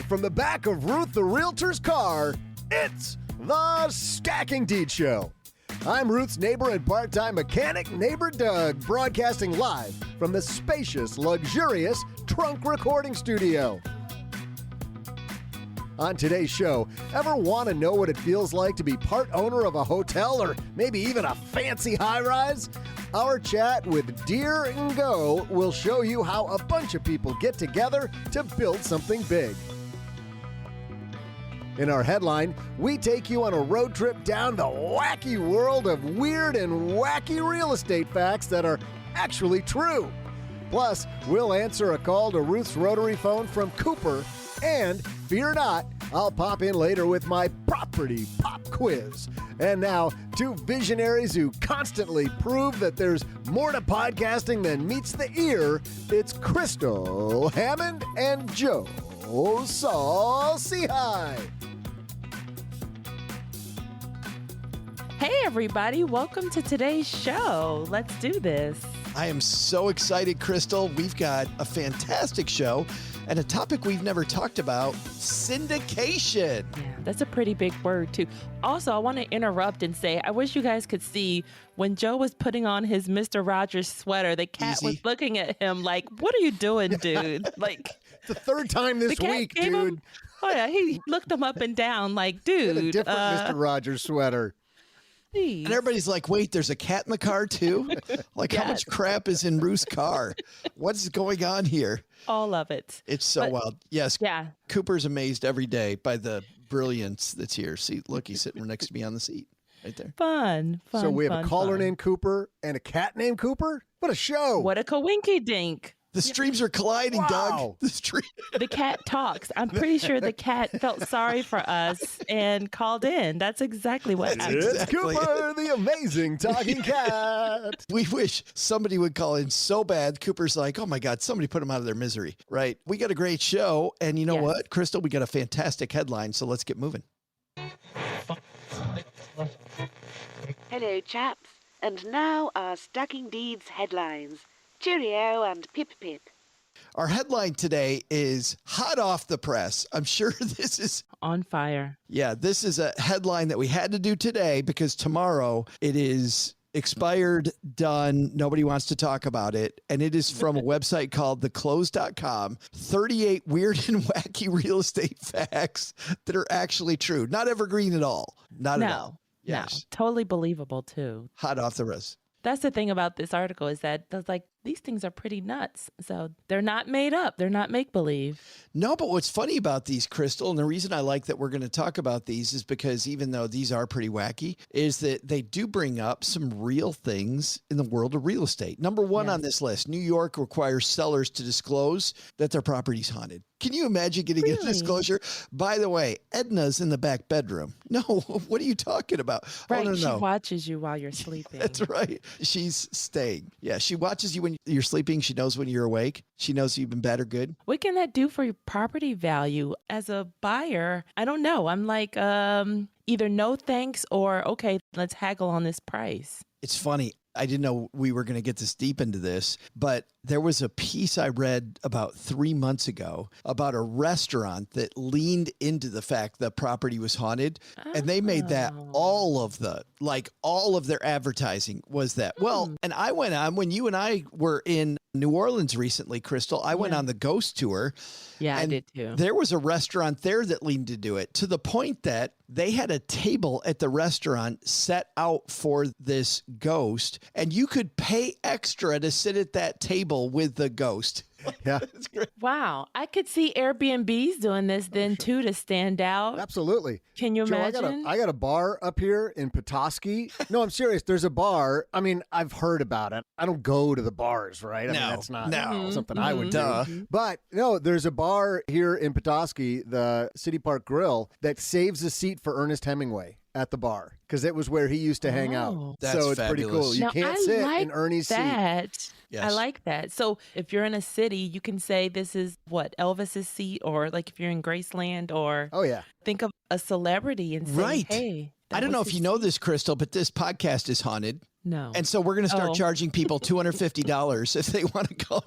from the back of Ruth the Realtor's car, it's the Stacking Deed Show. I'm Ruth's neighbor and part-time mechanic, neighbor Doug, broadcasting live from the spacious, luxurious trunk recording studio. On today's show, ever want to know what it feels like to be part owner of a hotel or maybe even a fancy high-rise? Our chat with Deer and Go will show you how a bunch of people get together to build something big. In our headline, we take you on a road trip down the wacky world of weird and wacky real estate facts that are actually true. Plus, we'll answer a call to Ruth's rotary phone from Cooper, and fear not, I'll pop in later with my property pop quiz. And now, two visionaries who constantly prove that there's more to podcasting than meets the ear. It's Crystal Hammond and Joe Saul-Sehy. Hey everybody, welcome to today's show. Let's do this. I am so excited, Crystal. We've got a fantastic show and a topic we've never talked about, syndication. Yeah, that's a pretty big word too. Also, I want to interrupt and say, I wish you guys could see when Joe was putting on his Mr. Rogers sweater, the cat was looking at him like, what are you doing, dude? Like, it's the third time this week, dude. Oh yeah, he looked him up and down like, dude. A different Mr. Rogers sweater. Please. And everybody's like, wait, there's a cat in the car too? Like, Yes. How much crap is in Ruth's car? What's going on here? All of it. It's so wild. Yes. Yeah. Cooper's amazed every day by the brilliance that's here. See, look, he's sitting next to me on the seat right there. Fun. So we have a caller named Cooper and a cat named Cooper? What a show. What a coinky dink. The streams are colliding, Wow. Doug. The cat talks. I'm pretty sure the cat felt sorry for us and called in. That's exactly what happened. It's Exactly. Cooper, the amazing talking cat. We wish somebody would call in so bad. Cooper's like, oh my God, somebody put them out of their misery, right? We got a great show. And you know Yes. what, Crystal, we got a fantastic headline. So let's get moving. Hello, chaps. And now our Stacking Deeds headlines. Cheerio and pip pip. Our headline today is hot off the press. I'm sure this is On fire. this is a headline that we had to do today because tomorrow it is expired, done. Nobody wants to talk about it. And it is from a website called theclose.com. 38 weird and wacky real estate facts that are actually true. Not evergreen at all. Not at all. No, totally believable too. Hot off the press. That's the thing about this article is that it's like these things are pretty nuts. So they're not made up. They're not make believe. No, but what's funny about these, Crystal, and the reason I like that we're going to talk about these is because even though these are pretty wacky, is that they do bring up some real things in the world of real estate. Number one on this list, New York requires sellers to disclose that their property's haunted. Can you imagine getting a disclosure? By the way, Edna's in the back bedroom. No, what are you talking about? Right. Oh, no, She no. watches you while you're sleeping. That's right. She's staying. Yeah, she watches you when you're sleeping. She knows when you're awake. She knows you've been bad or good. What can that do for your property value as a buyer? I don't know. I'm like, either no thanks or, okay, let's haggle on this price. It's funny. I didn't know we were going to get this deep into this, but there was a piece I read about 3 months ago about a restaurant that leaned into the fact that property was haunted. And they made that all of their advertising was that. Well, and I went on when you and I were in New Orleans recently, Crystal, I went on the ghost tour. Yeah, and I did too. There was a restaurant there that leaned into it to the point that they had a table at the restaurant set out for this ghost, and you could pay extra to sit at that table with the ghost. Yeah. It's great. Wow. I could see Airbnbs doing this then too to stand out. Absolutely. Can you Joe, imagine? I got a bar up here in Petoskey. No, I'm serious. There's a bar. I mean, I've heard about it. I don't go to the bars, right? I mean, that's not something I would do. But no, there's a bar here in Petoskey, the City Park Grill, that saves a seat for Ernest Hemingway at the bar because it was where he used to hang out. That's so it's pretty fabulous. cool. You Now, can't I sit like in Ernie's seat. that. Yes. I like that. So if you're in a city, you can say this is what Elvis's seat, or like if you're in Graceland, or Oh, yeah. think of a celebrity and say, Right. hey, I don't know if you know this, Crystal, but this podcast is haunted. No. And so we're going to start charging people $250 if they want to come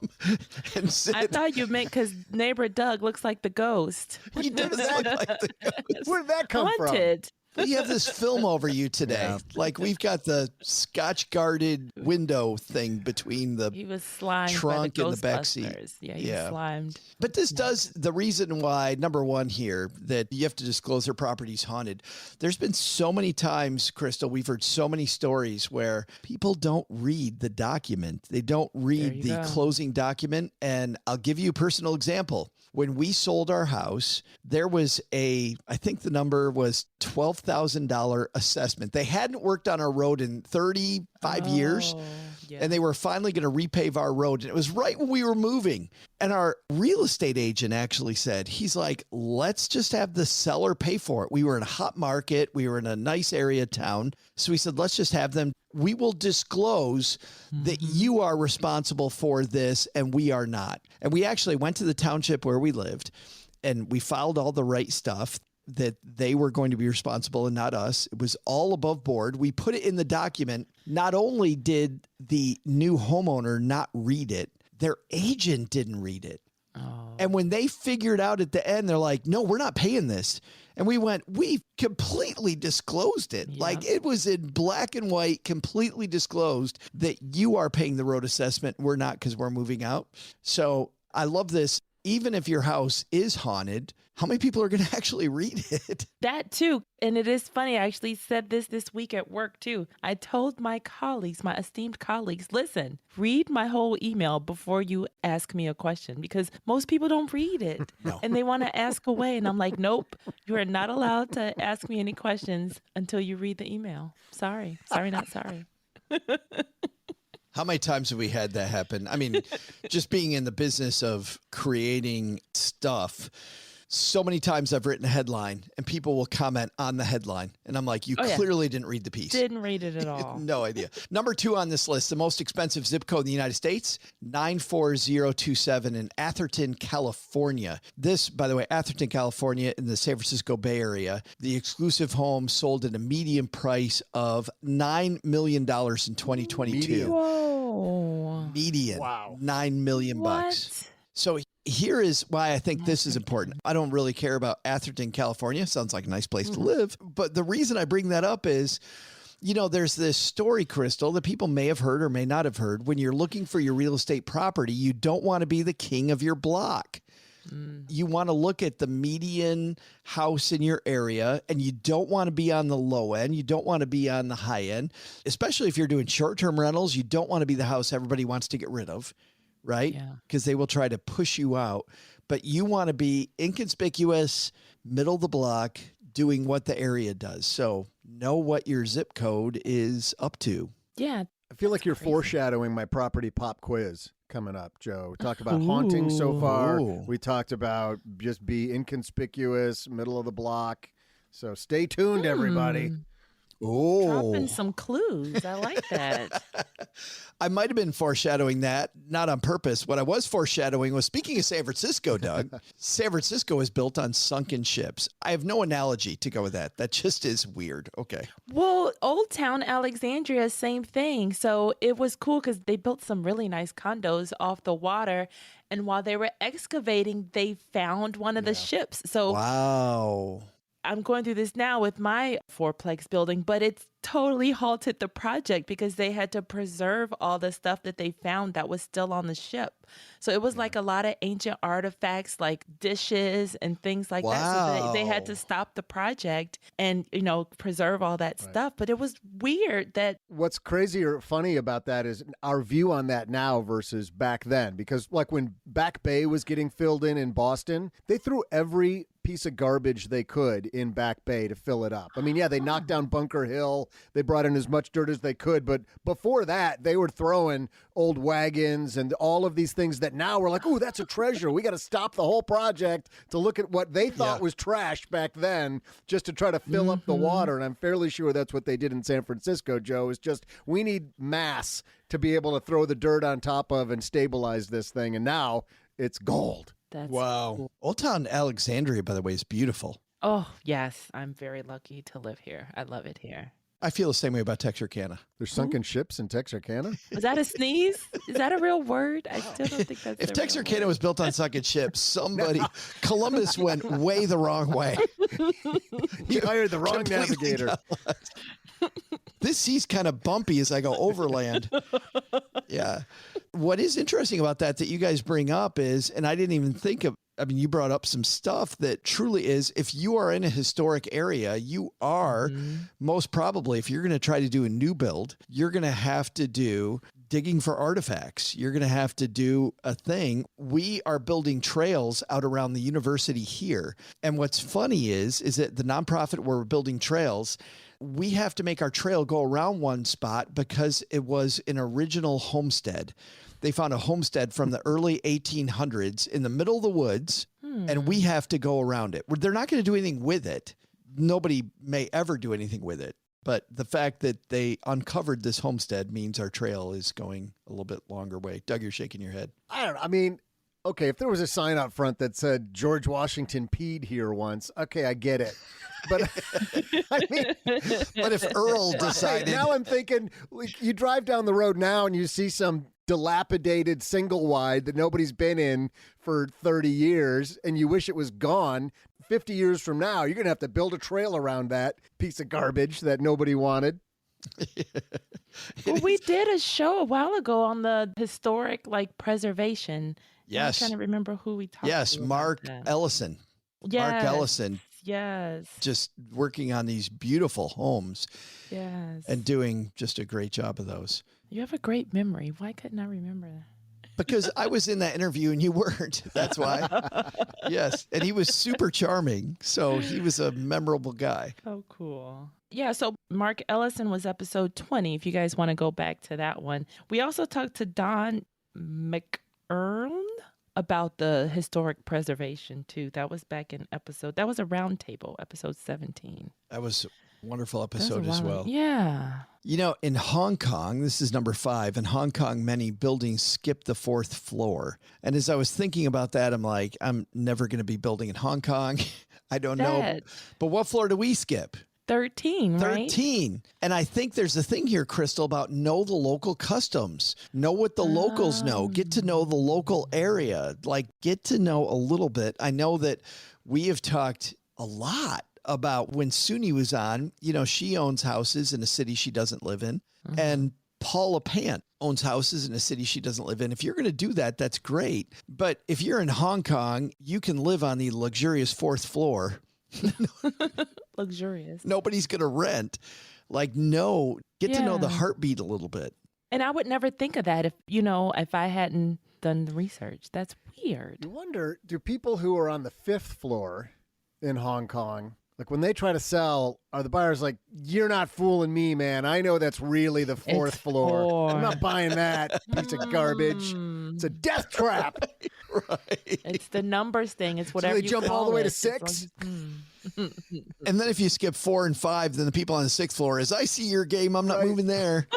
and sit. I thought you meant because neighbor Doug looks like the ghost. He does look like the ghost. Where did that come Haunted. We have this film over you today. Yeah. Like we've got the Scotch guarded window thing between the He was slimed trunk by the and the back seat. Ghostbusters. Yeah, he was slimed. But this does the reason why, number one here, that you have to disclose their property's haunted. There's been so many times, Crystal, we've heard so many stories where people don't read the document. They don't read the closing document. And I'll give you a personal example. When we sold our house, there was I think the number was $12,000 assessment. They hadn't worked on our road in 35 years. Yeah. And they were finally going to repave our road. And it was right when we were moving. And our real estate agent actually said, he's like, let's just have the seller pay for it. We were in a hot market. We were in a nice area of town. So he said, let's just have them. We will disclose that you are responsible for this and we are not. And we actually went to the township where we lived and we filed all the right stuff, that they were going to be responsible and not us. It was all above board. We put it in the document. Not only did the new homeowner not read it, their agent didn't read it. Oh. And when they figured out at the end, they're like, no, we're not paying this. And we went, we completely disclosed it. Yep. Like it was in black and white, completely disclosed that you are paying the road assessment. We're not, because we're moving out. So I love this. Even if your house is haunted, how many people are going to actually read it? That too. And it is funny. I actually said this week at work too. I told my colleagues, my esteemed colleagues, listen, read my whole email before you ask me a question, because most people don't read it. No. And they want to ask away. And I'm like, nope, you are not allowed to ask me any questions until you read the email. Sorry, not sorry. How many times have we had that happen? I mean, just being in the business of creating stuff, so many times I've written a headline and people will comment on the headline. And I'm like, you clearly didn't read the piece. Didn't read it at all. No idea. Number 2 on this list, the most expensive zip code in the United States, 94027 in Atherton, California. This, by the way, Atherton, California in the San Francisco Bay Area, the exclusive home sold at a median price of $9 million in 2022. Whoa. Median. Wow. $9 million bucks. So here is why I think this is important. I don't really care about Atherton, California. Sounds like a nice place to live. But the reason I bring that up is, you know, there's this story, Crystal, that people may have heard or may not have heard. When you're looking for your real estate property, you don't want to be the king of your block. You want to look at the median house in your area, and you don't want to be on the low end. You don't want to be on the high end, especially if you're doing short-term rentals. You don't want to be the house everybody wants to get rid of, right? Because they will try to push you out. But you want to be inconspicuous, middle of the block, doing what the area does. So know what your zip code is up to. Yeah. I feel like you're foreshadowing my property pop quiz coming up, Joe. We talked about haunting so far. We talked about just be inconspicuous, middle of the block. So stay tuned, everybody. Dropping some clues. I like that. I might have been foreshadowing that, not on purpose. What I was foreshadowing was, speaking of San Francisco, Doug, San Francisco is built on sunken ships. I have no analogy to go with that. That just is weird. Okay. Well, Old Town Alexandria, same thing. So it was cool because they built some really nice condos off the water. And while they were excavating, they found one of the ships. So wow. I'm going through this now with my fourplex building, but it's totally halted the project because they had to preserve all the stuff that they found that was still on the ship. So it was like a lot of ancient artifacts, like dishes and things like that. So they had to stop the project and, you know, preserve all that stuff. But it was weird that... What's crazy or funny about that is our view on that now versus back then. Because like when Back Bay was getting filled in Boston, they threw every piece of garbage they could in Back Bay to fill it up. I mean, yeah, they knocked down Bunker Hill. They brought in as much dirt as they could. But before that, they were throwing old wagons and all of these things that now we're like, oh, that's a treasure. We got to stop the whole project to look at what they thought was trash back then just to try to fill up the water. And I'm fairly sure that's what they did in San Francisco, Joe, is just we need mass to be able to throw the dirt on top of and stabilize this thing. And now it's gold. That's wow. cool. Old Town Alexandria, by the way, is beautiful. Oh, yes. I'm very lucky to live here. I love it here. I feel the same way about Texarkana. There's sunken ships in Texarkana. Was that a sneeze? Is that a real word? I still don't think that's If a real Texarkana word. was built on sunken ships, Columbus went way the wrong way. You hired the wrong Completely navigator. got lost. This sea's kind of bumpy as I go overland. Yeah. What is interesting about that you guys bring up is, and I didn't even think of, I mean, you brought up some stuff that truly is, if you are in a historic area, you are most probably, if you're going to try to do a new build, you're going to have to do digging for artifacts. You're going to have to do a thing. We are building trails out around the university here. And what's funny is that the nonprofit where we're building trails, we have to make our trail go around one spot because it was an original homestead. They found a homestead from the early 1800s in the middle of the woods, and we have to go around it. They're not going to do anything with it. Nobody may ever do anything with it. But the fact that they uncovered this homestead means our trail is going a little bit longer way. Doug, you're shaking your head. I don't know. I mean, okay, if there was a sign out front that said George Washington peed here once, okay, I get it. But I mean, But if Earl decided, now I'm thinking, like, you drive down the road now and you see some dilapidated single wide that nobody's been in for 30 years and you wish it was gone. 50 years from now, you're going to have to build a trail around that piece of garbage that nobody wanted. Well, we did a show a while ago on the historic preservation. Yes. I'm trying to remember who we talked yes, to. about Mark that. Ellison. Yes. Mark Ellison Yes. just working on these beautiful homes Yes. and doing just a great job of those. You have a great memory. Why couldn't I remember that? Because I was in that interview and you weren't. That's why. Yes. And he was super charming. So he was a memorable guy. Oh, cool. Yeah, so Mark Ellison was episode 20, if you guys want to go back to that one. We also talked to Don McErn about the historic preservation, too. That was back in that was a roundtable, episode 17. That was a wonderful That was a episode as while well. ago. Yeah. You know, in Hong Kong, this is number 5, in Hong Kong, many buildings skip the 4th floor. And as I was thinking about that, I'm like, I'm never going to be building in Hong Kong. I don't know. Dad, But what floor do we skip? 13, right? 13. And I think there's a thing here, Crystal, about know the local customs. Know what the locals know. Get to know the local area. Like, get to know a little bit. I know that we have talked a lot about when Suni was on, you know, she owns houses in a city she doesn't live in. And Paula Pant owns houses in a city she doesn't live in. If you're going to do that, that's great. But if you're in Hong Kong, you can live on the luxurious 4th floor. Luxurious. Nobody's going to rent. Like, no, get to know the Yeah. heartbeat a little bit. And I would never think of that if I hadn't done the research. That's weird. You wonder, do people who are on the 5th floor in Hong Kong, like when they try to sell, are the buyers like, you're not fooling me, man. I know that's really the 4th It's floor. 4. I'm not buying that piece of garbage. Mm. It's a death trap. Right. It's the numbers thing. It's whatever they you jump all call the way it. to As long 6? And then if you skip 4 and 5, then the people on the 6th floor is, I see your game. I'm not Right. moving there.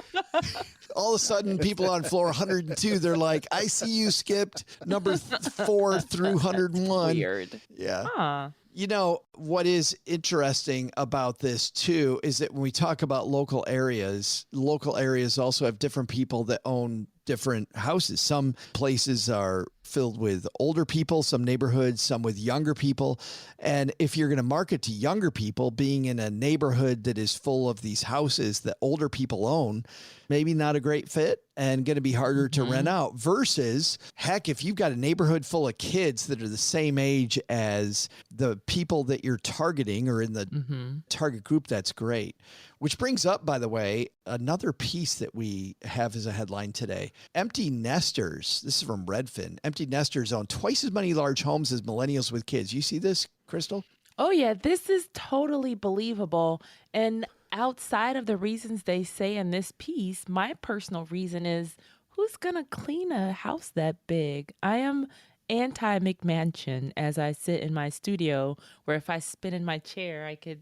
All of a sudden, people on floor 102, they're like, I see you skipped number 4 through 101. Weird. Yeah. Huh. You know, what is interesting about this too is that when we talk about local areas also have different people that own different houses. Some places are filled with older people, some neighborhoods, some with younger people. And if you're going to market to younger people, being in a neighborhood that is full of these houses that older people own, maybe not a great fit and going to be harder to rent out versus, heck, if you've got a neighborhood full of kids that are the same age as the people that you're targeting or in the target group, that's great. Which brings up, by the way, another piece that we have as a headline today. Empty nesters, this is from Redfin, empty nesters own twice as many large homes as millennials with kids. You see this, Crystal? Oh, yeah. This is totally believable. And outside of the reasons they say in this piece, my personal reason is who's going to clean a house that big? I am anti-McMansion as I sit in my studio where if I spin in my chair, I could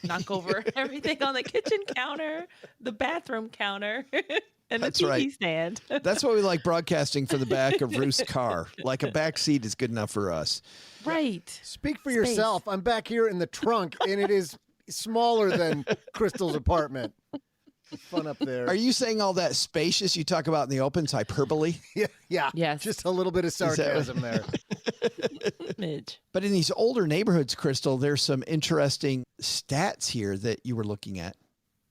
knock over everything on the kitchen counter, the bathroom counter. And the That's TV right. stand. That's why we like broadcasting from the back of Ruth's car. Like a back seat is good enough for us. Right. Speak for Space. yourself. I'm back here in the trunk, and it is smaller than Crystal's apartment. Fun up there. Are you saying all that spacious you talk about in the open's hyperbole? Yeah. Yes. Just a little bit of sarcasm there. Midge. But in these older neighborhoods, Crystal, there's some interesting stats here that you were looking at.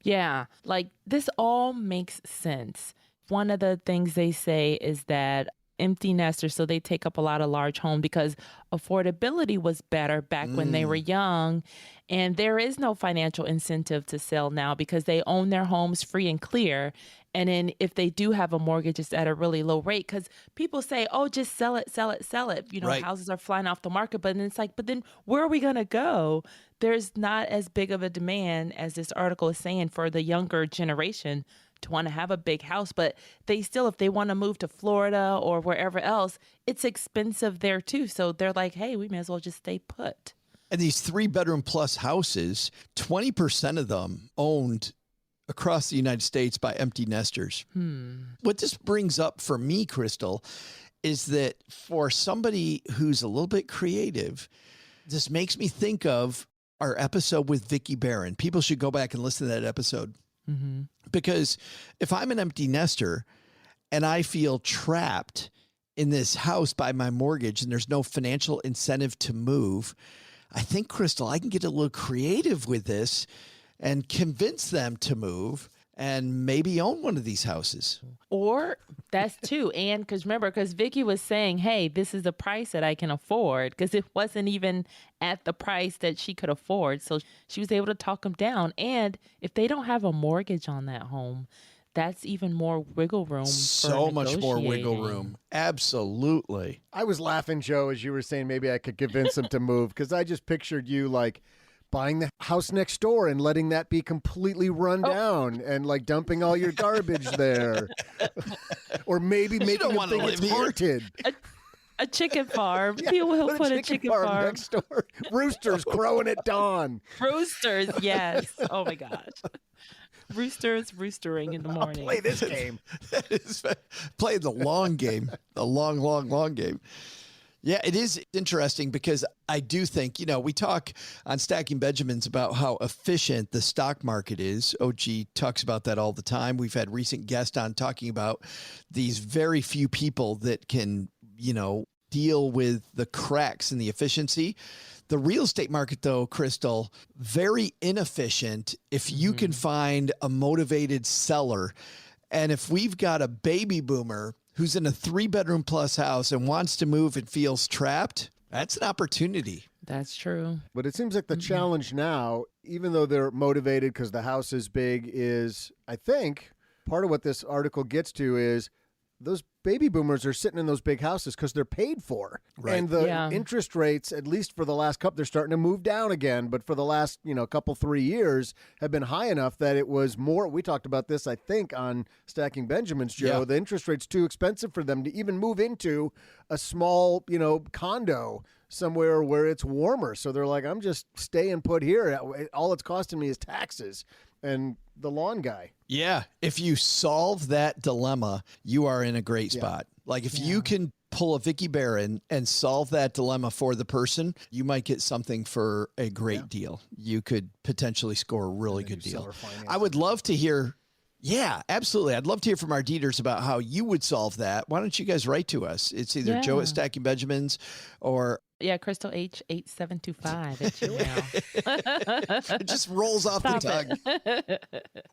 Yeah, like this all makes sense. One of the things they say is that empty nesters, so they take up a lot of large homes because affordability was better back when they were young. And there is no financial incentive to sell now because they own their homes free and clear. And then if they do have a mortgage, it's at a really low rate because people say, oh, just sell it, sell it, sell it. You know, Right. houses are flying off the market. But then it's like, but then where are we going to go? There's not as big of a demand as this article is saying for the younger generation to want to have a big house. But they still, if they want to move to Florida or wherever else, it's expensive there too. So they're like, hey, we may as well just stay put. And these 3-bedroom plus houses, 20% of them owned across the United States by empty nesters. What this brings up for me, Crystal, is that for somebody who's a little bit creative, this makes me think of our episode with Vicki Barron. People should go back and listen to that episode. Because if I'm an empty nester and I feel trapped in this house by my mortgage and there's no financial incentive to move, I think, Crystal, I can get a little creative with this and convince them to move and maybe own one of these houses. Or that's too. And because remember, because Vicky was saying, hey, this is the price that I can afford because it wasn't even at the price that she could afford. So she was able to talk them down. And if they don't have a mortgage on that home, that's even more wiggle room. So much more wiggle negotiating. room. Absolutely. I was laughing, Joe, as you were saying maybe I could convince him to move because I just pictured you like buying the house next door and letting that be completely run down and like dumping all your garbage there. Or maybe making don't him wanna think live it's here. haunted. A chicken farm. People will put a chicken farm. next door. Roosters crowing at dawn. Roosters, yes. Oh my gosh. Roosters roostering in the morning. Play this game. That is playing the long game, the long game. Yeah, it is interesting because I do think, you know, we talk on Stacking Benjamins about how efficient the stock market is. OG talks about that all the time. We've had recent guests on talking about these very few people that can, you know, deal with the cracks in the efficiency. The real estate market, though, Crystal, very inefficient if you can find a motivated seller. And if we've got a baby boomer who's in a 3-bedroom plus house and wants to move and feels trapped, that's an opportunity. That's true. But it seems like the challenge now, even though they're motivated because the house is big, is I think part of what this article gets to is those baby boomers are sitting in those big houses because they're paid for. Right. And the Yeah. interest rates, at least for the last couple, they're starting to move down again. But for the last, couple, 3 years have been high enough that it was more. We talked about this, I think, on Stacking Benjamins, Joe. Yeah. The interest rate's too expensive for them to even move into a small, condo somewhere where it's warmer. So they're like, I'm just staying put here. All it's costing me is taxes and the lawn guy. Yeah. If you solve that dilemma, you are in a great spot. Like if you can pull a Vicki Barron and solve that dilemma for the person, you might get something for a great deal. You could potentially score a really good deal. I would love to hear. Yeah, absolutely. I'd love to hear from our Dieters about how you would solve that. Why don't you guys write to us? It's either Joe at Stacking Benjamins or Yeah, Crystal H8725 at Gmail. it just rolls off the tongue.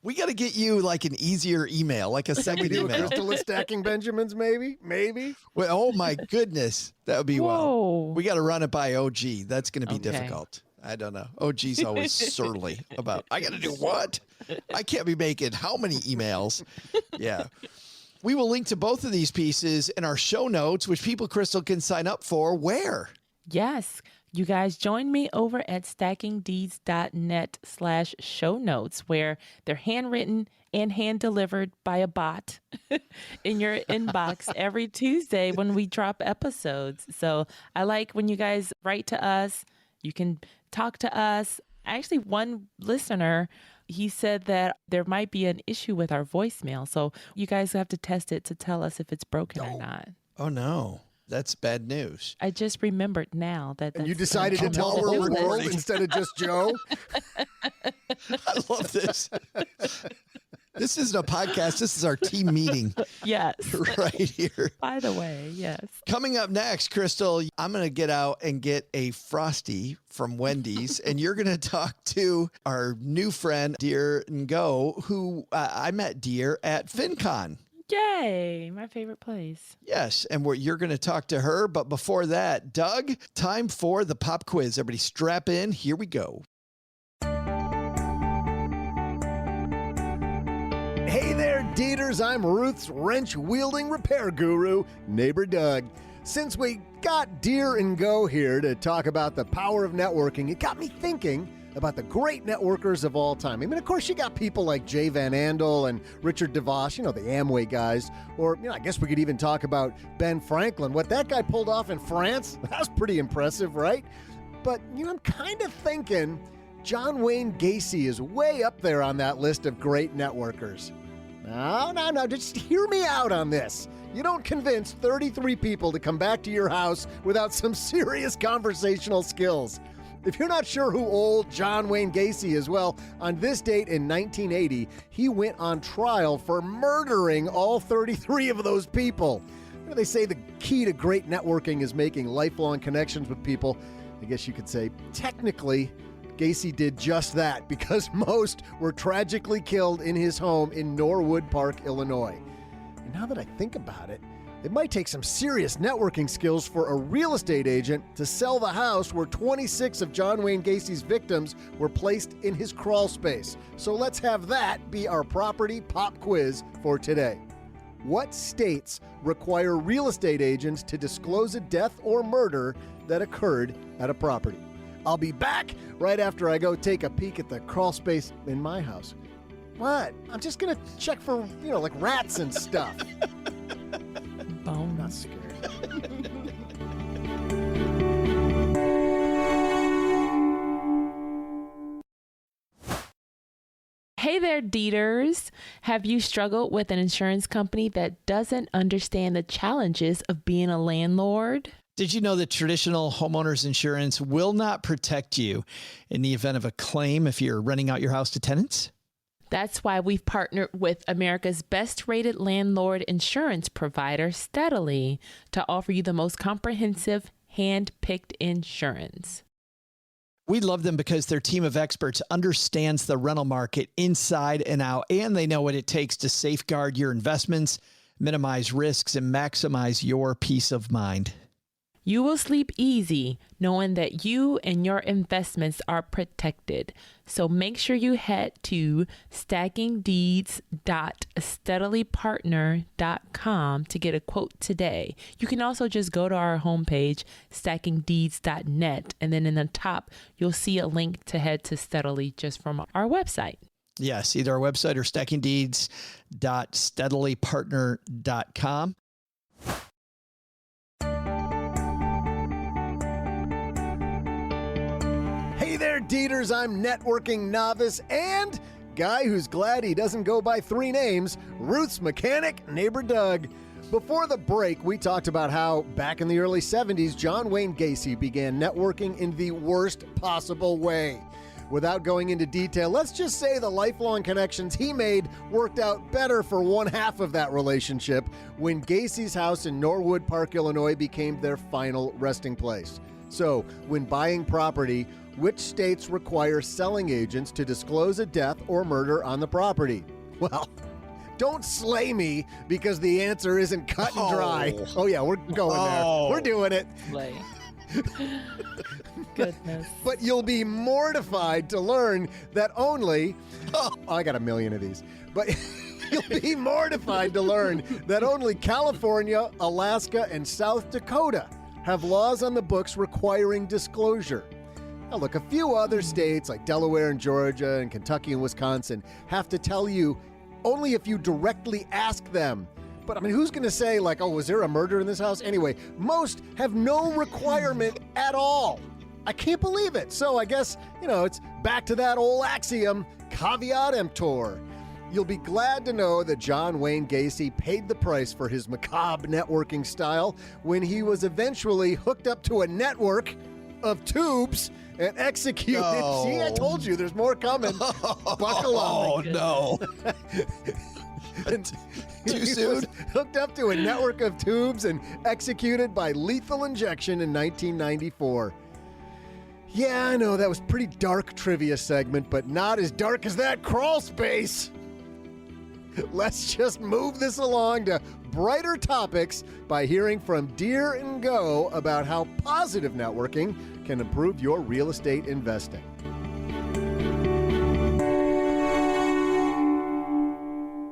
We got to get you like an easier email, like a We second do a email. Crystal Stacking Benjamins, maybe. Well, oh my goodness. That would be Whoa. we got to run it by OG. That's going to be Okay. difficult. I don't know. OG's always surly about, I got to do what? I can't be making how many emails? Yeah. We will link to both of these pieces in our show notes, which people, Crystal, can sign up for. Where? Yes. You guys join me over at stackingdeeds.net/show notes, where they're handwritten and hand delivered by a bot in your inbox every Tuesday when we drop episodes. So I like when you guys write to us. You can talk to us. Actually, one listener, he said that there might be an issue with our voicemail. So you guys have to test it to tell us if it's broken or not. Oh, no. That's bad news. I just remembered now that. And you decided to tell the world instead of just Joe? I love this. This isn't a podcast. This is our team meeting. Yes. Right here. By the way, yes. Coming up next, Crystal, I'm going to get out and get a Frosty from Wendy's, and you're going to talk to our new friend, Dear Ngo, who I met Dear at FinCon. Yay, my favorite place. Yes, and you're going to talk to her. But before that, Doug, time for the pop quiz. Everybody strap in. Here we go. Hey there, Dieters. I'm Ruth's wrench-wielding repair guru, Neighbor Doug. Since we got Dear and Go here to talk about the power of networking, it got me thinking about the great networkers of all time. I mean, of course, you got people like Jay Van Andel and Richard DeVos, the Amway guys. Or, I guess we could even talk about Ben Franklin. What that guy pulled off in France, that was pretty impressive, right? But, I'm kind of thinking John Wayne Gacy is way up there on that list of great networkers. No, just hear me out on this. You don't convince 33 people to come back to your house without some serious conversational skills. If you're not sure who old John Wayne Gacy is, well, on this date in 1980, he went on trial for murdering all 33 of those people. They say the key to great networking is making lifelong connections with people. I guess you could say, technically, Gacy did just that because most were tragically killed in his home in Norwood Park, Illinois. And now that I think about it, it might take some serious networking skills for a real estate agent to sell the house where 26 of John Wayne Gacy's victims were placed in his crawl space. So let's have that be our property pop quiz for today. What states require real estate agents to disclose a death or murder that occurred at a property? I'll be back right after I go take a peek at the crawl space in my house. What? I'm just going to check for, like rats and stuff. I'm not scared. Hey there, Dieters. Have you struggled with an insurance company that doesn't understand the challenges of being a landlord? Did you know that traditional homeowners insurance will not protect you in the event of a claim if you're renting out your house to tenants? That's why we've partnered with America's best-rated landlord insurance provider, Steadily, to offer you the most comprehensive, hand-picked insurance. We love them because their team of experts understands the rental market inside and out, and they know what it takes to safeguard your investments, minimize risks, and maximize your peace of mind. You will sleep easy knowing that you and your investments are protected. So make sure you head to stackingdeeds.steadilypartner.com to get a quote today. You can also just go to our homepage, stackingdeeds.net, and then in the top, you'll see a link to head to Steadily just from our website. Yes, either our website or stackingdeeds.steadilypartner.com. Hey there, Dieters. I'm networking novice and guy who's glad he doesn't go by three names, Ruth's mechanic, Neighbor Doug. Before the break, we talked about how, back in the early 70s, John Wayne Gacy began networking in the worst possible way. Without going into detail, let's just say the lifelong connections he made worked out better for one half of that relationship when Gacy's house in Norwood Park, Illinois became their final resting place. So, when buying property, which states require selling agents to disclose a death or murder on the property? Well, don't slay me because the answer isn't cut and dry. Oh yeah, we're going there. We're doing it. Slay. Goodness. But you'll be mortified to learn that only... I got a million of these. But you'll be mortified to learn that only California, Alaska, and South Dakota have laws on the books requiring disclosure. Now look, a few other states like Delaware and Georgia and Kentucky and Wisconsin have to tell you only if you directly ask them. But I mean, who's going to say like, oh, was there a murder in this house? Anyway, most have no requirement at all. I can't believe it. So I guess, it's back to that old axiom. caveat emptor. You'll be glad to know that John Wayne Gacy paid the price for his macabre networking style when he was eventually hooked up to a network of tubes and executed. No. See, I told you there's more coming. Buckle on. Oh, no. Too soon? Hooked up to a network of tubes and executed by lethal injection in 1994. Yeah, I know that was pretty dark trivia segment, but not as dark as that crawl space. Let's just move this along to brighter topics by hearing from Dear and Go about how positive networking can improve your real estate investing.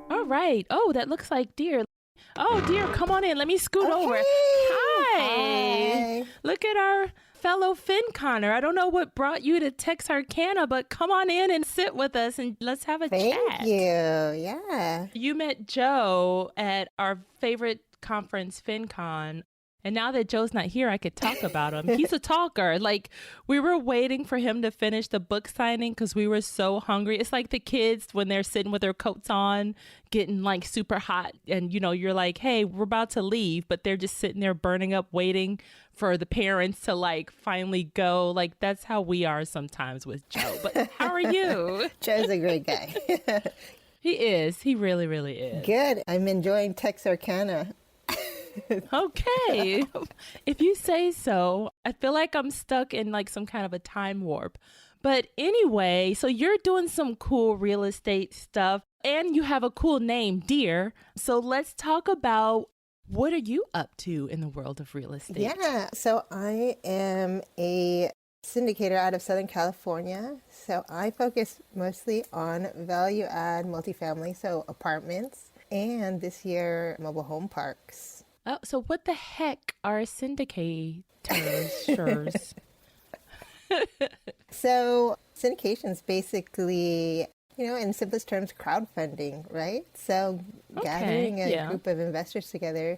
All right. Oh, that looks like Dear. Oh, Dear, come on in. Let me scoot over. Hi. Look at our fellow FinConner. I don't know what brought you to Texarkana, but come on in and sit with us and let's have a chat. Thank you. Yeah. You met Joe at our favorite conference, FinCon. And now that Joe's not here, I could talk about him. He's a talker. Like, we were waiting for him to finish the book signing because we were so hungry. It's like the kids when they're sitting with their coats on, getting like super hot. And, you know, you're like, hey, we're about to leave. But they're just sitting there burning up, waiting for the parents to like finally go. Like, that's how we are sometimes with Joe. But how are you? Joe's a great guy. He is. He really, really is. Good. I'm enjoying Texarkana. Okay. If you say so. I feel like I'm stuck in like some kind of a time warp. But anyway, so you're doing some cool real estate stuff and you have a cool name, Dear. So let's talk about what are you up to in the world of real estate? Yeah. So I am a syndicator out of Southern California. So I focus mostly on value add multifamily, so apartments, and this year mobile home parks. Oh, so what the heck are syndicators? So syndication is basically, you know, in simplest terms, crowdfunding, right? So gathering a group of investors together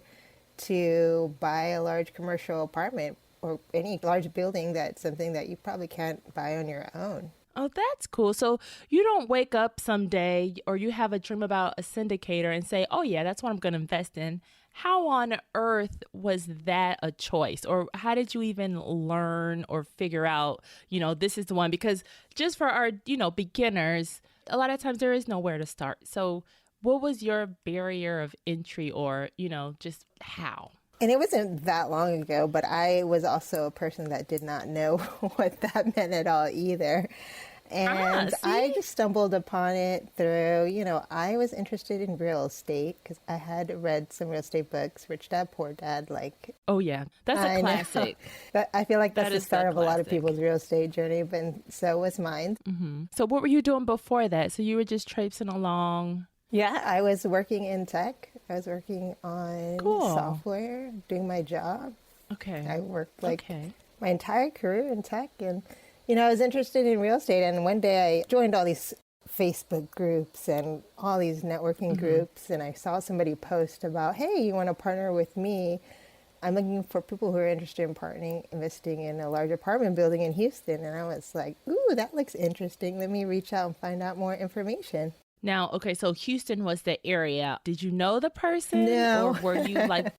to buy a large commercial apartment or any large building that's something that you probably can't buy on your own. Oh, that's cool. So you don't wake up someday or you have a dream about a syndicator and say, oh, yeah, that's what I'm going to invest in. How on earth was that a choice? Or how did you even learn or figure out, you know, this is the one? Because just for our, you know, beginners, a lot of times there is nowhere to start. So what was your barrier of entry or, you know, just how? And it wasn't that long ago, but I was also a person that did not know what that meant at all either. And I just stumbled upon it through, you know, I was interested in real estate because I had read some real estate books, Rich Dad, Poor Dad, like. Oh, yeah. That's a classic. But I feel like that's the start of a lot of people's real estate journey, but so was mine. Mm-hmm. So what were you doing before that? So you were just traipsing along? Yeah, I was working in tech. I was working on software, doing my job. Okay. I worked like my entire career in tech. And, you know, I was interested in real estate. And one day I joined all these Facebook groups and all these networking groups. And I saw somebody post about, hey, you want to partner with me? I'm looking for people who are interested in partnering, investing in a large apartment building in Houston. And I was like, ooh, that looks interesting. Let me reach out and find out more information. Now, okay, so Houston was the area. Did you know the person? No. Or were you like,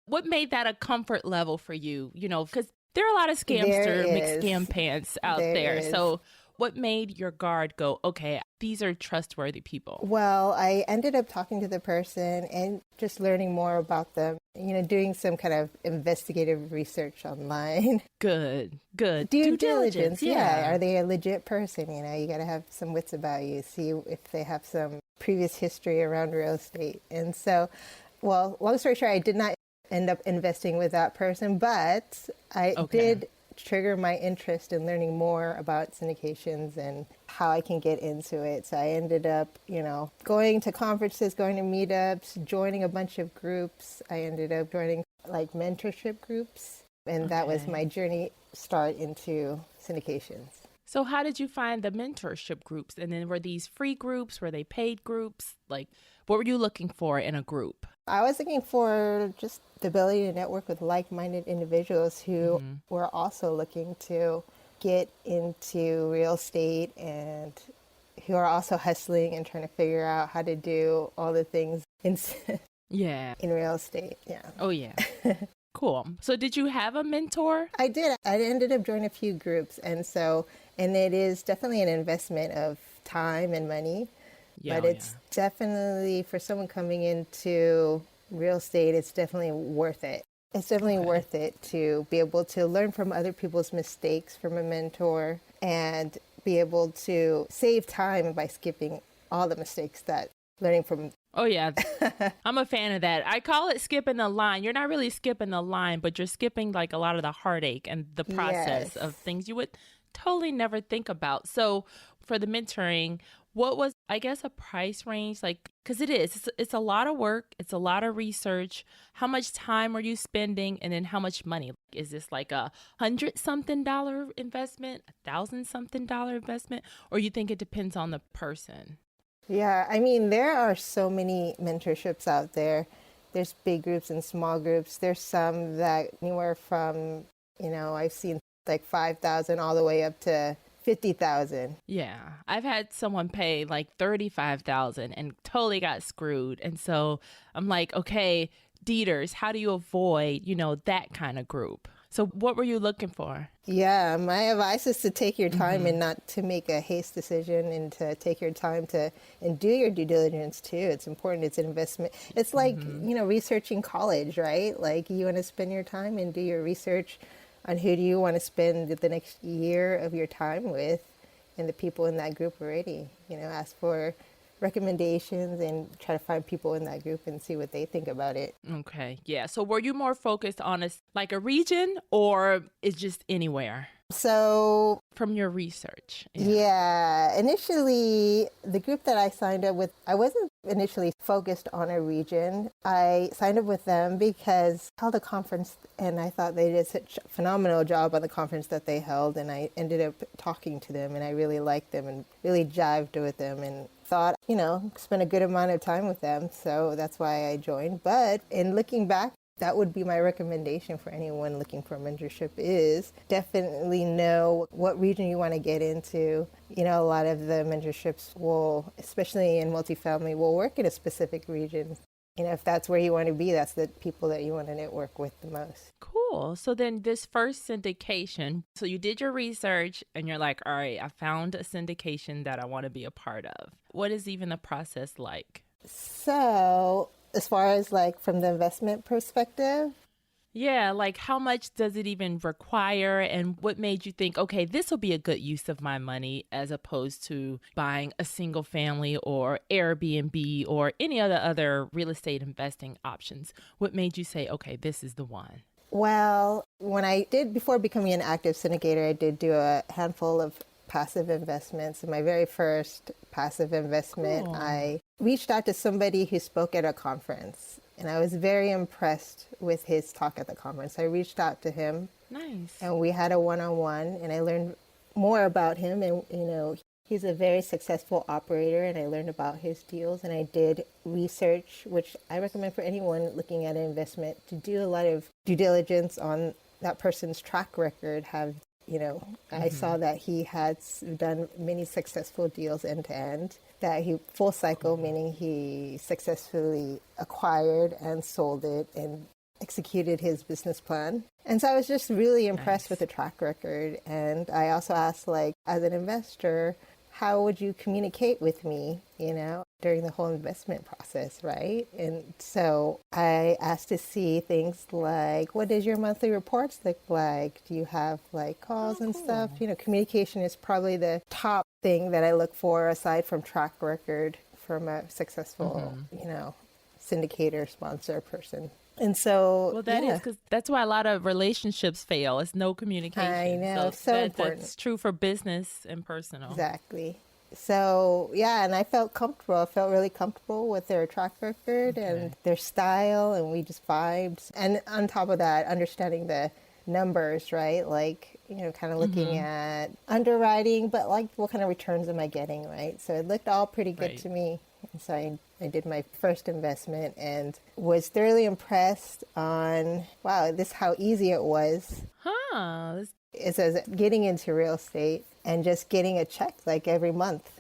what made that a comfort level for you? You know, because there are a lot of scamster, mixed scam pants out there. So what made your guard go, okay, these are trustworthy people? Well, I ended up talking to the person and just learning more about them, you know, doing some kind of investigative research online. Good. Due diligence. Yeah. Are they a legit person? You know, you got to have some wits about you, see if they have some previous history around real estate. And so, well, long story short, I did not end up investing with that person, but I did trigger my interest in learning more about syndications and how I can get into it. So I ended up, you know, going to conferences, going to meetups, joining a bunch of groups. I ended up joining like mentorship groups. And that was my journey start into syndications. So how did you find the mentorship groups? And then were these free groups? Were they paid groups? Like, what were you looking for in a group? I was looking for just the ability to network with like-minded individuals who were also looking to get into real estate and who are also hustling and trying to figure out how to do all the things Yeah. in real estate. Yeah. Oh, yeah. Cool. So did you have a mentor? I did. I ended up joining a few groups. And it is definitely an investment of time and money. Yeah, But it's definitely, for someone coming into real estate, it's definitely worth it. It's definitely worth it to be able to learn from other people's mistakes from a mentor and be able to save time by skipping all the mistakes that learning from. Oh, yeah. I'm a fan of that. I call it skipping the line. You're not really skipping the line, but you're skipping like a lot of the heartache and the process of things you would totally never think about. So for the mentoring, what was, I guess, a price range? Like, because it's a lot of work. It's a lot of research. How much time are you spending? And then how much money? Is this like $100-something investment, $1,000-something investment? Or you think it depends on the person? Yeah, I mean, there are so many mentorships out there. There's big groups and small groups. There's some that anywhere from, I've seen like 5,000 all the way up to 50,000. Yeah, I've had someone pay like 35,000 and totally got screwed. And so I'm like, okay, Dieters, how do you avoid, that kind of group? So what were you looking for? Yeah, my advice is to take your time and not to make a haste decision, and to take your time and do your due diligence too. It's important. It's an investment. It's like, researching college, right? Like, you want to spend your time and do your research on who do you want to spend the next year of your time with, and the people in that group already. Ask for recommendations and try to find people in that group and see what they think about it. Okay. Yeah. So were you more focused on a region, or is just anywhere? So from your research. Yeah. Initially, the group that I signed up with, I wasn't initially focused on a region. I signed up with them because I held a conference and I thought they did such a phenomenal job on the conference that they held. And I ended up talking to them and I really liked them and really jived with them and thought, spent a good amount of time with them. So that's why I joined. But in looking back, that would be my recommendation for anyone looking for a mentorship, is definitely know what region you want to get into. A lot of the mentorships will, especially in multifamily, will work in a specific region. If that's where you want to be, that's the people that you want to network with the most. Cool. So then this first syndication, so you did your research and you're like, all right, I found a syndication that I want to be a part of. What is even the process like? So as far as like from the investment perspective? Yeah, like how much does it even require, and what made you think, okay, this will be a good use of my money as opposed to buying a single family or Airbnb or any other real estate investing options? What made you say, okay, this is the one? Well, before becoming an active syndicator, I did do a handful of passive investments. In my very first passive investment, cool. I reached out to somebody who spoke at a conference, and I was very impressed with his talk at the conference. I reached out to him. Nice. And we had a one-on-one, and I learned more about him. And, he's a very successful operator, and I learned about his deals. And I did research, which I recommend for anyone looking at an investment, to do a lot of due diligence on that person's track record. I saw that he had done many successful deals end to end, that he full cycle, meaning he successfully acquired and sold it and executed his business plan. And so I was just really impressed with the track record. And I also asked, as an investor, how would you communicate with me, during the whole investment process, right? And so I asked to see things like, what does your monthly reports look like? Do you have calls and stuff? Communication is probably the top thing that I look for, aside from track record from a successful, syndicator, sponsor person. And so, well, that is because that's why a lot of relationships fail. It's no communication. I know, so important. That's true for business and personal. Exactly. So, and I felt comfortable. I felt really comfortable with their track record and their style, and we just vibed. And on top of that, understanding the numbers, right? Kind of looking at underwriting, but what kind of returns am I getting, right? So it looked all pretty good to me. And so I did my first investment and was thoroughly impressed on, how easy it was. It says getting into real estate and just getting a check every month.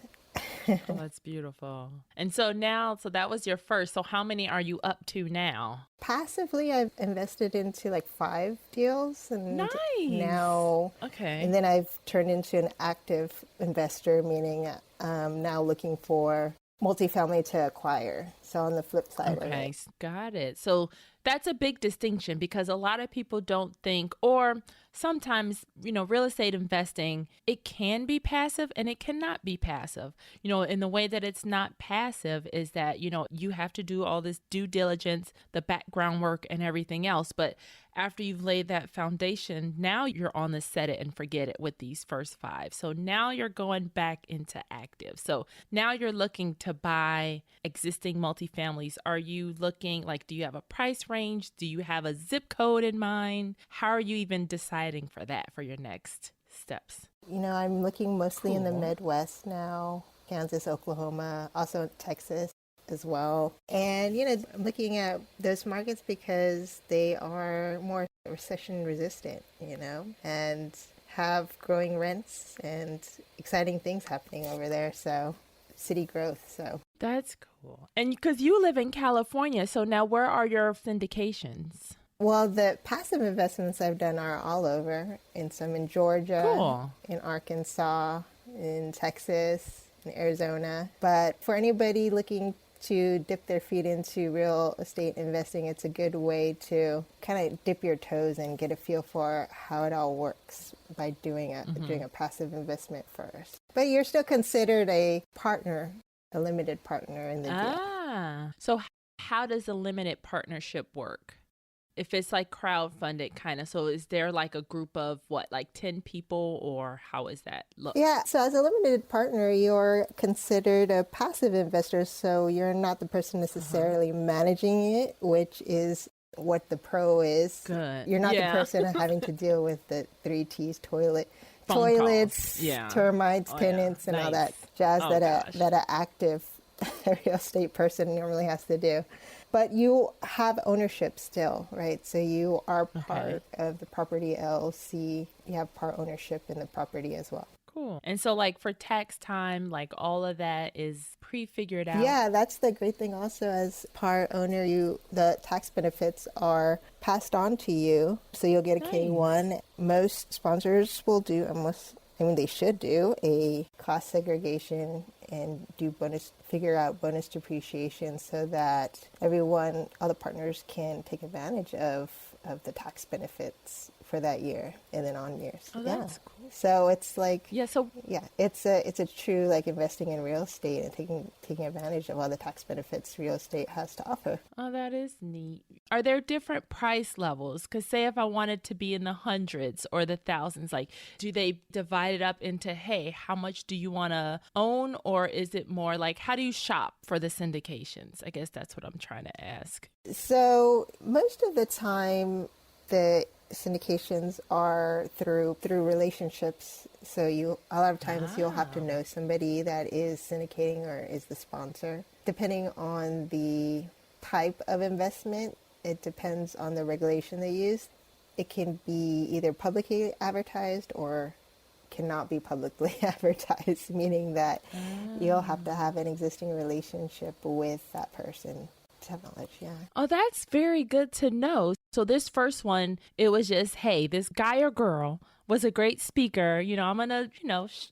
Oh, that's beautiful. And so now, so that was your first. So how many are you up to now? Passively, I've invested into like 5 deals, and Nice. now, Okay. and then I've turned into an active investor, meaning now looking for multifamily to acquire. So on the flip side of Okay, it. got it. So that's a big distinction because a lot of people don't think, or sometimes, real estate investing, it can be passive and it cannot be passive. In the way that it's not passive is that, you have to do all this due diligence, the background work and everything else. But after you've laid that foundation, now you're on the set it and forget it with these first 5. So now you're going back into active. So now you're looking to buy existing multifamilies. Are you looking do you have a price range? Do you have a zip code in mind? How are you even deciding for that for your next steps? I'm looking mostly in the Cool. Midwest now, Kansas, Oklahoma, also Texas as well. And, I'm looking at those markets because they are more recession resistant, and have growing rents and exciting things happening over there. So city growth. So That's cool. And because you live in California, so now where are your syndications? well, the passive investments I've done are all over, and some in Georgia, Cool. in Arkansas, in Texas, in Arizona. But for anybody looking to dip their feet into real estate investing, it's a good way to kind of dip your toes and get a feel for how it all works by doing a passive investment first. But you're still considered a partner, a limited partner in the deal. So how does a limited partnership work? If it's like crowdfunded kind of, so is there like a group of 10 people, or how is that look? Yeah, so as a limited partner, you're considered a passive investor, so you're not the person necessarily managing it, which is what the pro is. Good. You're not Yeah. the person having to deal with the 3 T's Phone toilets, calls. Yeah. termites, Oh, yeah. tenants, and all that Nice. jazz Oh, that gosh. a active real estate person normally has to do. But you have ownership still, right? So you are part of the property LLC. You have part ownership in the property as well. Cool. And so for tax time, all of that is pre-figured out. Yeah, that's the great thing also. As part owner, the tax benefits are passed on to you. So you'll get a Nice. K-1. Most sponsors will do, they should do a cost segregation and figure out bonus depreciation so that all the partners can take advantage of the tax benefits for that year and then on years. Oh, that's cool. So it's it's a true investing in real estate and taking advantage of all the tax benefits real estate has to offer. Oh, that is neat. Are there different price levels? Because say if I wanted to be in the hundreds or the thousands, do they divide it up into, hey, how much do you want to own? Or is it more how do you shop for the syndications? I guess that's what I'm trying to ask. So most of the time, the syndications are through relationships. So a lot of times you'll have to know somebody that is syndicating or is the sponsor. Depending on the type of investment, it depends on the regulation they use. It can be either publicly advertised or cannot be publicly advertised, meaning that you'll have to have an existing relationship with that person to have knowledge. Yeah. Oh, that's very good to know. So this first one, it was just, hey, this guy or girl was a great speaker. I'm going to,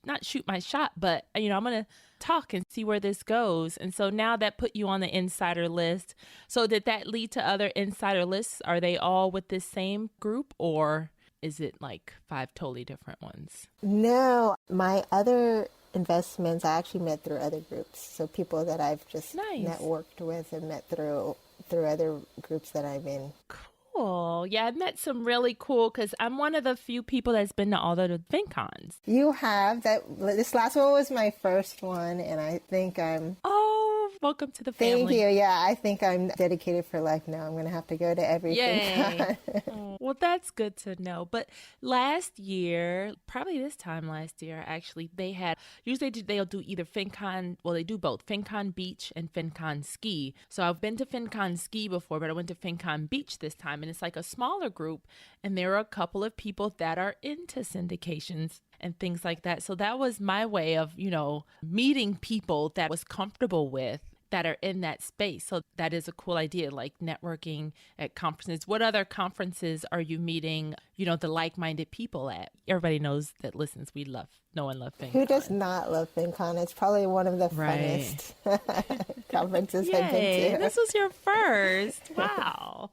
not shoot my shot, but, I'm going to talk and see where this goes. And so now that put you on the insider list. So did that lead to other insider lists? Are they all with this same group, or is it 5 totally different ones? No, my other investments I actually met through other groups. So people that I've just networked with and met through other groups that I'm in. Cool. Yeah, I've met some really cool, because I'm one of the few people that's been to all the FinCons. You have that. This last one was my first one, and I think I'm. Oh, welcome to the family. Thank you. Yeah, I think I'm dedicated for life now. I'm going to have to go to every FinCon. Oh, well, that's good to know. But last year, probably this time last year, actually, they'll do either FinCon, well, they do both, FinCon Beach and FinCon Ski. So I've been to FinCon Ski before, but I went to FinCon Beach this time, and it's a smaller group, and there are a couple of people that are into syndications. and things like that. So that was my way of, meeting people that was comfortable with that are in that space. So that is a cool idea, like networking at conferences. What other conferences are you meeting, the like-minded people at? Everybody knows that listens. No one loves FinCon. Who does not love FinCon? It's probably one of the funnest conferences I've been to. This was your first. Wow.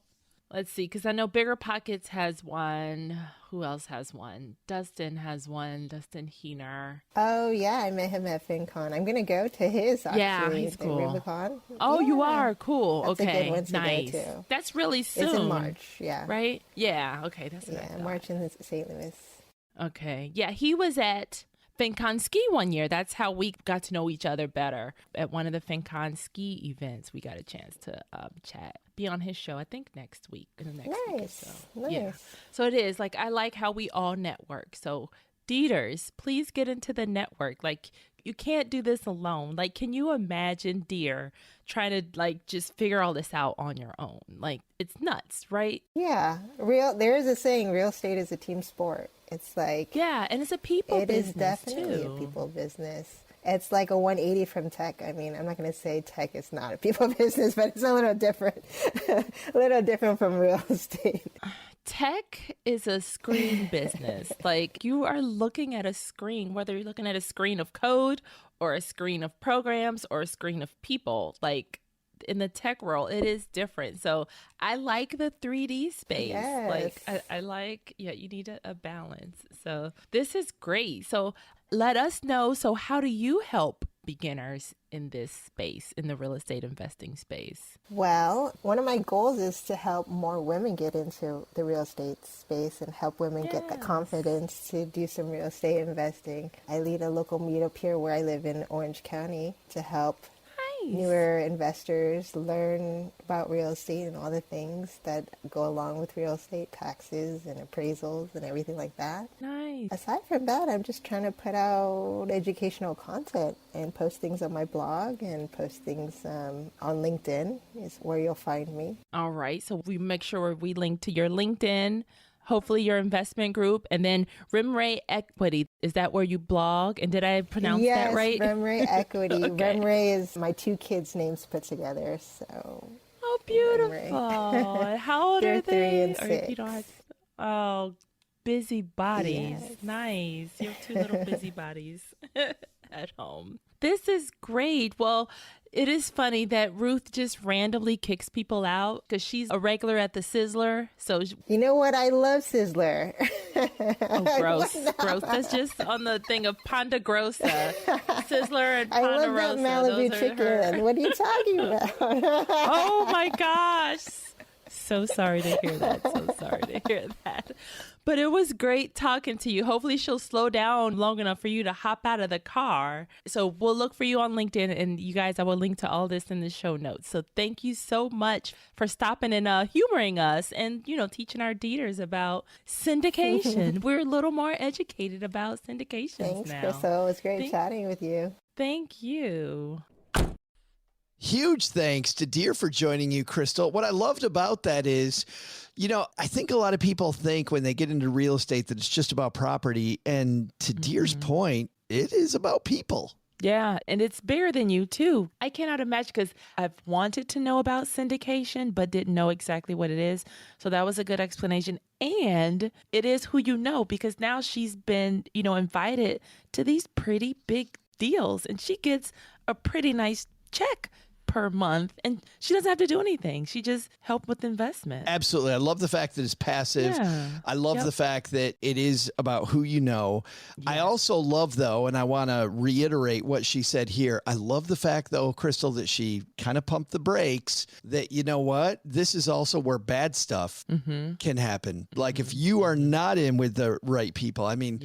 Let's see, because I know Bigger Pockets has one. Who else has one? Dustin has one. Dustin Heener. Oh, yeah. I met him at FinCon. I'm going to go to his, actually. Yeah, he's cool. Rubicon. Oh, you are? Cool. That's okay. a good one to nice. go to. That's really soon. It's in March, yeah. Right? Yeah. Okay. That's what I thought. March in St. Louis. Okay. Yeah, he was at FinCon Ski one year. That's how we got to know each other better. At one of the FinCon Ski events, we got a chance to chat. Be on his show, I think, next week. In the next week or so. Nice. Yeah. So it is. Like, I like how we all network. So, Dieters, please get into the network. Like, you can't do this alone. Like, can you imagine, dear, trying to, just figure all this out on your own? Like, it's nuts, right? Yeah. There is a saying, real estate is a team sport. It's like... Yeah, and it's a people business, It is definitely a people business. It's like a 180 from tech. I mean, I'm not going to say tech is not a people business, but it's a little different. A little different from real estate. Tech is a screen business. Like, you are looking at a screen, whether you're looking at a screen of code or a screen of programs or a screen of people. Like, in the tech world, it is different. So I like the 3D space. Yes. Like, I like, you need a balance. So this is great. So let us know. So how do you help beginners in this space, in the real estate investing space? Well, one of my goals is to help more women get into the real estate space and help women get the confidence to do some real estate investing. I lead a local meetup here where I live in Orange County to help newer investors learn about real estate and all the things that go along with real estate, taxes and appraisals and everything like that. Nice. Aside from that, I'm just trying to put out educational content and post things on my blog and post things on LinkedIn is where you'll find me. All right. So we make sure we link to your LinkedIn, hopefully your investment group, and then Rimray Equity. Is that where you blog? And did I pronounce that right? Yes, Rimray Equity. Okay. Rimray is my two kids' names put together. So. Oh, beautiful. How old They're are they? 3 and 6. You don't have oh, busy bodies. Yes. Nice. You have two little busy bodies at home. This is great. Well, it is funny that Ruth just randomly kicks people out because she's a regular at the Sizzler. So you know what? I love Sizzler. Oh, gross. Gross. That's just on the thing of Ponderosa. Sizzler and Ponderosa. I love that Malibu chicken. What are you talking about? Oh my gosh. So sorry to hear that. So sorry to hear that. But it was great talking to you. Hopefully she'll slow down long enough for you to hop out of the car. So we'll look for you on LinkedIn. And you guys, I will link to all this in the show notes. So thank you so much for stopping and humoring us and, teaching our Dieters about syndication. We're a little more educated about syndications Thanks, now. Crystal. It was great chatting with you. Thank you. Huge thanks to Deer for joining you, Crystal. What I loved about that is, I think a lot of people think when they get into real estate that it's just about property. And to Deer's point, it is about people. Yeah, and it's bigger than you, too. I cannot imagine because I've wanted to know about syndication, but didn't know exactly what it is. So that was a good explanation. And it is who you know, because now she's been, invited to these pretty big deals, and she gets a pretty nice check per month, and she doesn't have to do anything. She just helped with investment. Absolutely. I love the fact that it's passive. Yeah. I love the fact that it is about who you know. Yeah. I also love, though, and I want to reiterate what she said here. I love the fact, though, Crystal, that she kind of pumped the brakes, that, you know what? This is also where bad stuff can happen. Like if you are not in with the right people, I mean,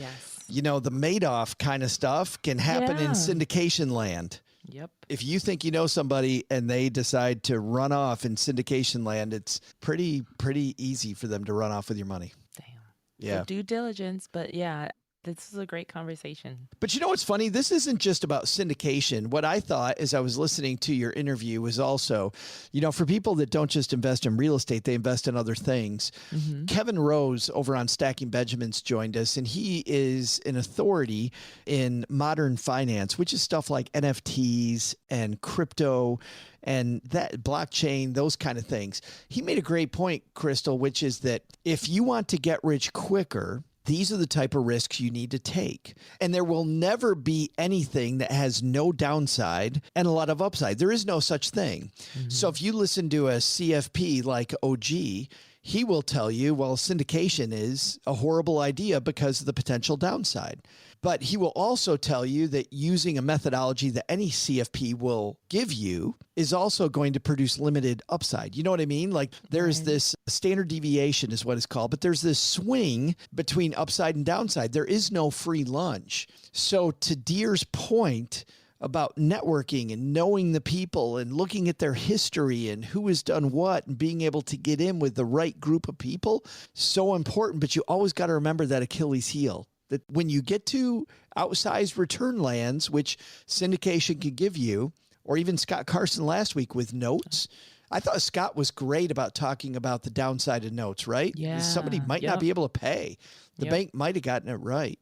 the Madoff kind of stuff can happen in syndication land. Yep. If you think you know somebody and they decide to run off in syndication land, it's pretty easy for them to run off with your money. Damn. Yeah. So due diligence, but yeah. This is a great conversation. But you know what's funny? This isn't just about syndication. What I thought as I was listening to your interview was also, for people that don't just invest in real estate, they invest in other things. Mm-hmm. Kevin Rose over on Stacking Benjamins joined us, and he is an authority in modern finance, which is stuff like NFTs and crypto and that blockchain, those kind of things. He made a great point, Crystal, which is that if you want to get rich quicker, these are the type of risks you need to take. And there will never be anything that has no downside and a lot of upside. There is no such thing. Mm-hmm. So if you listen to a CFP like OG, he will tell you, well, syndication is a horrible idea because of the potential downside. But he will also tell you that using a methodology that any CFP will give you is also going to produce limited upside. You know what I mean? Like there's this standard deviation is what it's called, but there's this swing between upside and downside. There is no free lunch. So to Deer's point about networking and knowing the people and looking at their history and who has done what and being able to get in with the right group of people, so important. But you always got to remember that Achilles heel. That when you get to outsized return lands, which syndication can give you, or even Scott Carson last week with notes, I thought Scott was great about talking about the downside of notes, right? Yeah. Somebody might not be able to pay. The bank might have gotten it right.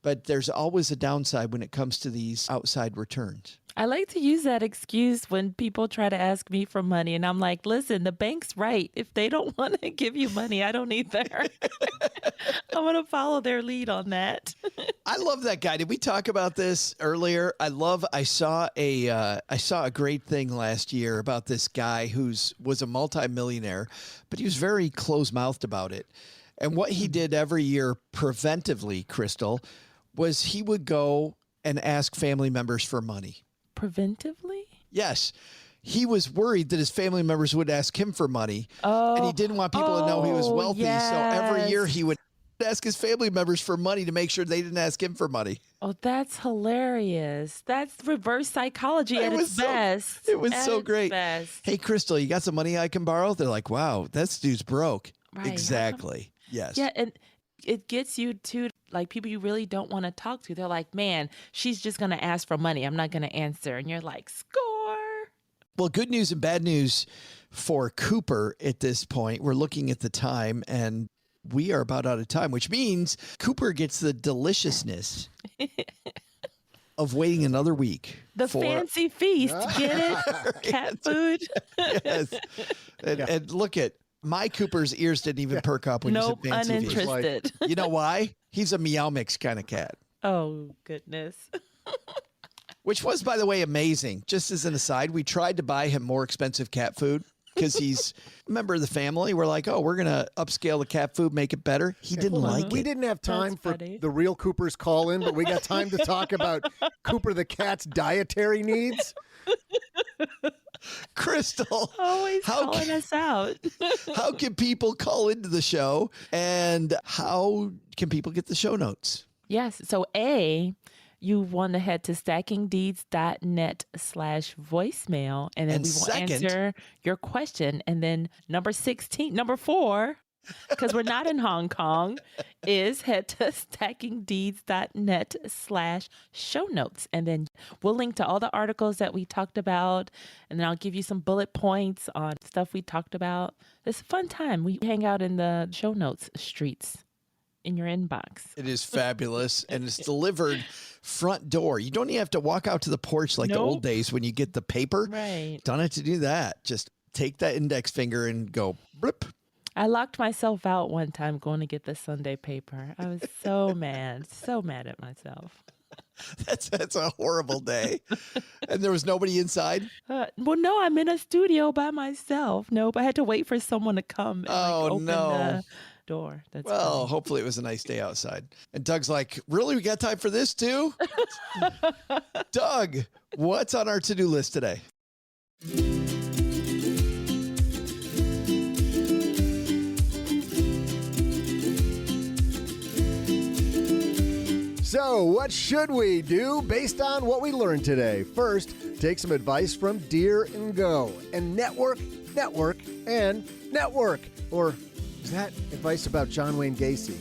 But there's always a downside when it comes to these outside returns. I like to use that excuse when people try to ask me for money. And I'm like, listen, the bank's right. If they don't want to give you money, I don't either. I'm going to follow their lead on that. I love that guy. Did we talk about this earlier? I saw a great thing last year about this guy was a multimillionaire, but he was very close-mouthed about it. And what he did every year preventively, Crystal, was he would go and ask family members for money. Preventively? Yes. He was worried that his family members would ask him for money. And he didn't want people to know he was wealthy. Yes. So every year he would ask his family members for money to make sure they didn't ask him for money. Oh, that's hilarious. That's reverse psychology at its best. It was so great. Best. Hey, Crystal, you got some money I can borrow? They're like, wow, this dude's broke. Right. Exactly. Yes. Yeah, and it gets you to like people you really don't want to talk to. They're like, man, she's just going to ask for money. I'm not going to answer. And you're like, score. Well, good news and bad news for Cooper at this point. We're looking at the time and we are about out of time, which means Cooper gets the deliciousness of waiting another week. The fancy feast. Get it? Cat food. Yes. And look at my Cooper's ears didn't even perk up when you said fancy uninterested. feast. You know why? He's a Meow Mix kind of cat. Oh, goodness. Which was, by the way, amazing. Just as an aside, we tried to buy him more expensive cat food because he's a member of the family. We're like, oh, we're going to upscale the cat food, make it better. He didn't like it. We didn't have time for the real Cooper's call in, but we got time to talk about Cooper the cat's dietary needs. Crystal, always calling us out. How can people call into the show and how can people get the show notes? Yes. So you want to head to stackingdeeds.net/voicemail, and then we will answer your question. And then number 4, because we're not in Hong Kong, is head to stackingdeeds.net/show notes. And then we'll link to all the articles that we talked about. And then I'll give you some bullet points on stuff we talked about. It's a fun time. We hang out in the show notes streets in your inbox. It is fabulous. And it's delivered front door. You don't even have to walk out to the porch like the old days when you get the paper. Right. Don't have to do that. Just take that index finger and go blip. I locked myself out one time going to get the Sunday paper. I was so mad at myself. That's a horrible day. And there was nobody inside? Well, no, I'm in a studio by myself. Nope, I had to wait for someone to come and open the door. Well, hopefully it was a nice day outside. And Doug's like, really? We got time for this too? Doug, what's on our to-do list today? So, what should we do based on what we learned today? First, take some advice from Deer and Go and network, and network. Or is that advice about John Wayne Gacy?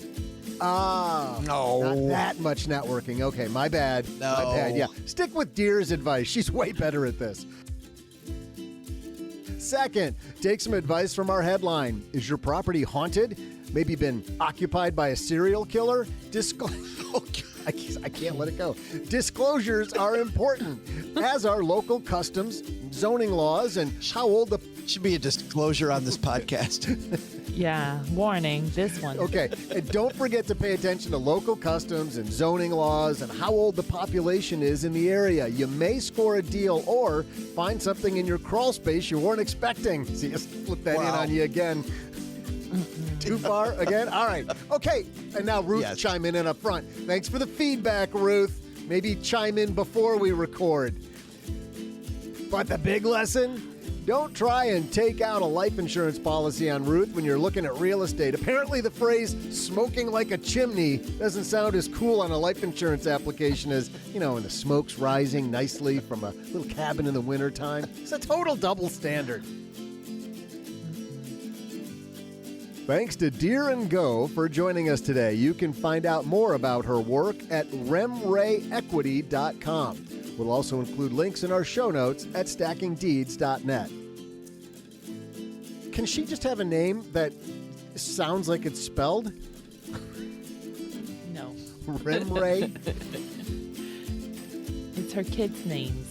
Ah, No. not that much networking. Okay, my bad. No. My bad. Yeah, stick with Deer's advice. She's way better at this. Second, take some advice from our headline. Is your property haunted? Maybe been occupied by a serial killer? I can't let it go. Disclosures are important, as are local customs, zoning laws, and how old the... Should be a disclosure on this podcast. Yeah, warning, this one. Okay, and don't forget to pay attention to local customs and zoning laws and how old the population is in the area. You may score a deal or find something in your crawl space you weren't expecting. See, just flip that in on you again. Too far again? All right. Okay, and now Ruth chiming in up front. Thanks for the feedback, Ruth. Maybe chime in before we record. But the big lesson? Don't try and take out a life insurance policy on Ruth when you're looking at real estate. Apparently the phrase smoking like a chimney doesn't sound as cool on a life insurance application as, when the smoke's rising nicely from a little cabin in the wintertime. It's a total double standard. Thanks to Deer & Go for joining us today. You can find out more about her work at remrayequity.com. We'll also include links in our show notes at stackingdeeds.net. Can she just have a name that sounds like it's spelled? No. Remray? It's her kids' names.